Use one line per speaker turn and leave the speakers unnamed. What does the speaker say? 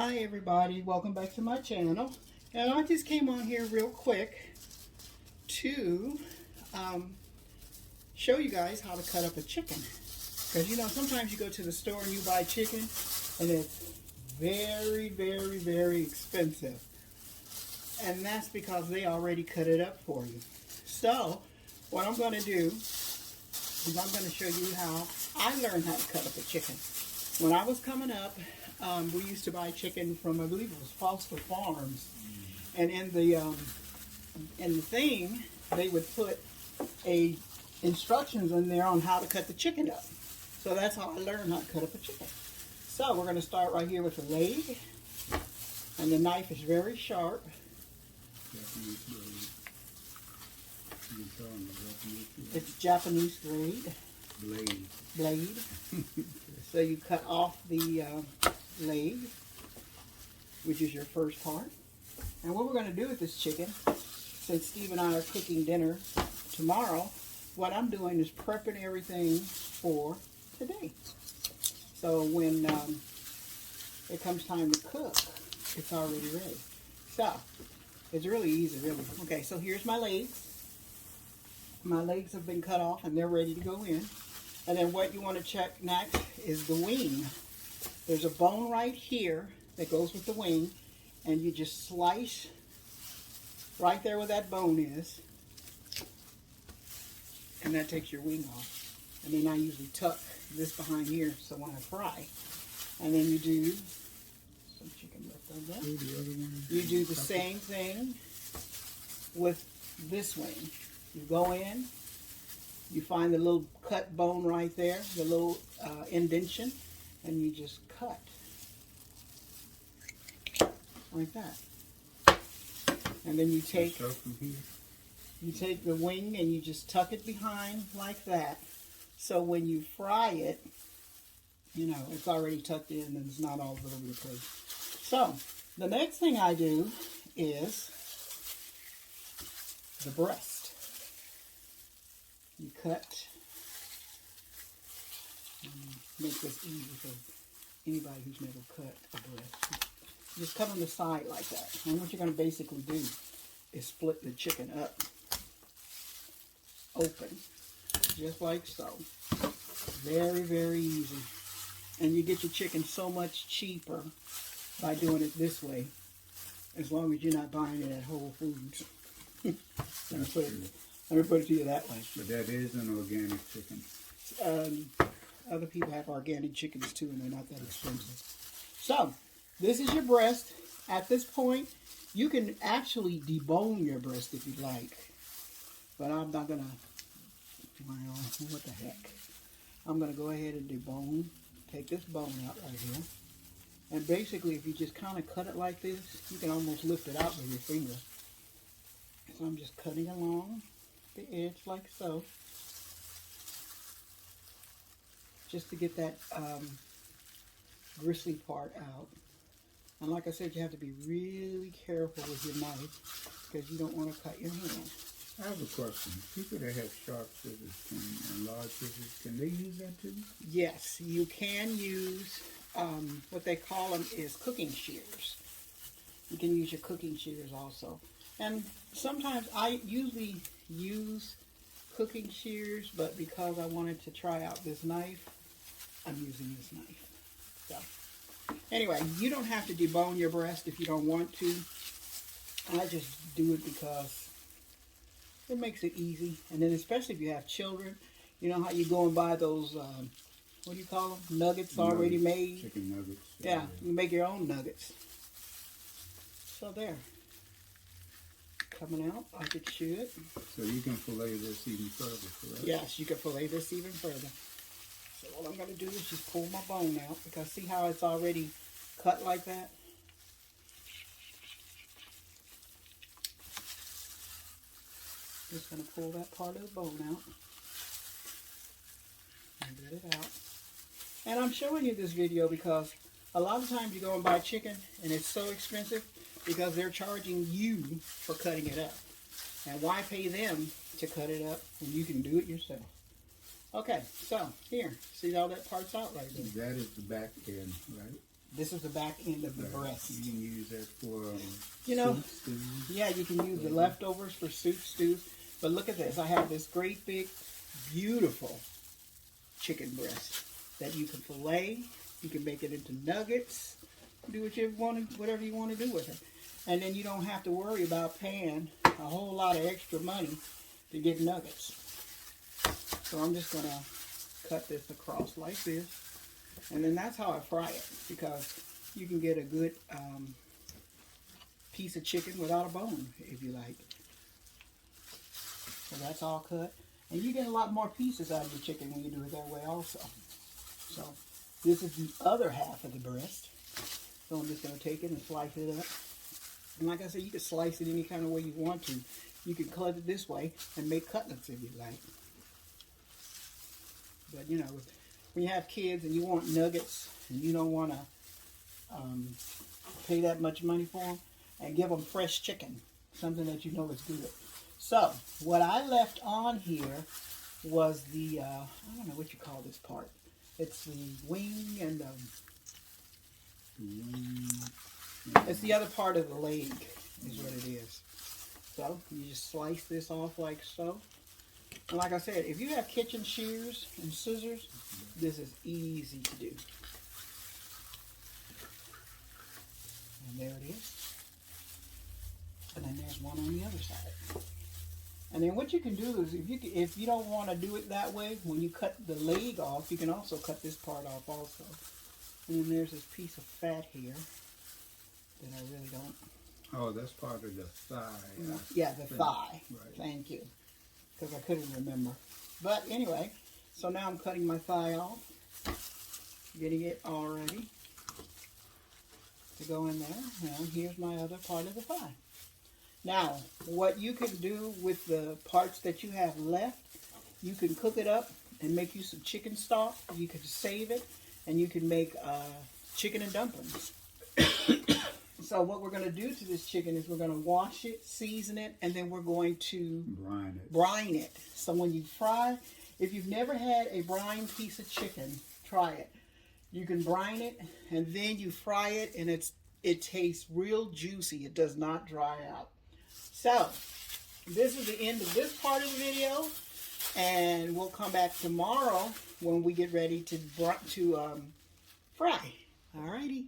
Hi everybody, welcome back to my channel. And I just came on here real quick to show you guys how to cut up a chicken. Because you know, sometimes you go to the store and you buy chicken and it's very, very, very expensive. And that's because they already cut it up for you. So, what I'm going to do is I'm going to show you how I learned how to cut up a chicken. When I was coming up, we used to buy chicken from, I believe it was Foster Farms, and in the thing they would put instructions in there on how to cut the chicken up. So that's how I learned how to cut up a chicken. So we're going to start right here with the leg, and the knife is very sharp. It's Japanese grade. Blade. So you cut off the leg, which is your first part. And what we're going to do with this chicken, since Steve and I are cooking dinner tomorrow, what I'm doing is prepping everything for today. So when it comes time to cook, it's already ready. So it's really easy, really. Okay, so here's my legs. My legs have been cut off and they're ready to go in. And then what you want to check next is the wing. There's a bone right here that goes with the wing, and you just slice right there where that bone is, and that takes your wing off. And then I usually tuck this behind here so when I fry, and then you do some chicken left on that. You do the same thing with this wing. You go in. You find the little cut bone right there, the little indentation, and you just cut like that. And then you take the wing and you just tuck it behind like that. So when you fry it, you know, it's already tucked in and it's not all over the place. So the next thing I do is the breast. You cut, make this easy for anybody who's never cut a breast. Just cut on the side like that. And what you're going to basically do is split the chicken up, open, just like so. Very, very easy. And you get your chicken so much cheaper by doing it this way, as long as you're not buying it at Whole Foods. Let me put it to you that way.
But that is an organic chicken.
Other people have organic chickens too, and they're not that expensive. So, this is your breast. At this point, you can actually debone your breast if you like. But I'm not going to, well, what the heck. I'm going to go ahead and debone. Take this bone out right here. And basically, if you just kind of cut it like this, you can almost lift it out with your finger. So I'm just cutting along the edge like so, just to get that gristly part out. And like I said, you have to be really careful with your knife because you don't want to cut your hand.
I have a question. People that have sharp scissors and large scissors, can they use that too?
Yes, you can use what they call them is cooking shears. You can use your cooking shears also. And sometimes I usually use cooking shears, but because I wanted to try out this knife, I'm using this knife. So, anyway, you don't have to debone your breast if you don't want to. I just do it because it makes it easy. And then especially if you have children, you know how you go and buy those, what do you call them? Nuggets already made?
Chicken nuggets.
Yeah, you make your own nuggets. So there. Coming out like it should.
So you can fillet this even further, correct?
Yes, you can fillet this even further. So what I'm going to do is just pull my bone out, because see how it's already cut like that? Just going to pull that part of the bone out and get it out. And I'm showing you this video because a lot of times you go and buy chicken and it's so expensive because they're charging you for cutting it up. And why pay them to cut it up when you can do it yourself? Okay, so here, see how that part's out right there?
That is the back end, right?
This is the back end of the breast.
You can use that for,
You know,
soup, stews.
yeah, you can use the leftovers for soup, stews. But look at this. I have this great big, beautiful chicken breast that you can fillet. You can make it into nuggets. Do whatever you want to do with it. And then you don't have to worry about paying a whole lot of extra money to get nuggets. So I'm just going to cut this across like this. And then that's how I fry it, because you can get a good piece of chicken without a bone if you like. So that's all cut. And you get a lot more pieces out of your chicken when you do it that way also. So this is the other half of the breast. So I'm just going to take it and slice it up. And like I said, you can slice it any kind of way you want to. You can cut it this way and make cutlets if you like. But you know, when you have kids and you want nuggets and you don't want to pay that much money for them, and give them fresh chicken, something that you know is good. So what I left on here was the, I don't know what you call this part. It's the wing and it's the other part of the leg is what it is. So you just slice this off like so. And like I said, if you have kitchen shears and scissors, this is easy to do. And there it is. And then there's one on the other side. And then what you can do is, if you don't want to do it that way, when you cut the leg off, you can also cut this part off also. And then there's this piece of fat here that I really don't.
Oh, that's part of the thigh.
Yeah, the thigh.
Right.
Thank you. Because I couldn't remember. But anyway, so now I'm cutting my thigh off. Getting it all ready to go in there. And here's my other part of the thigh. Now, what you can do with the parts that you have left, you can cook it up and make you some chicken stock. You can save it, and you can make chicken and dumplings. So what we're going to do to this chicken is we're going to wash it, season it, and then we're going to brine it. So when you fry, if you've never had a brine piece of chicken, try it. You can brine it, and then you fry it, and it tastes real juicy. It does not dry out. So this is the end of this part of the video, and we'll come back tomorrow when we get ready to fry. Alrighty.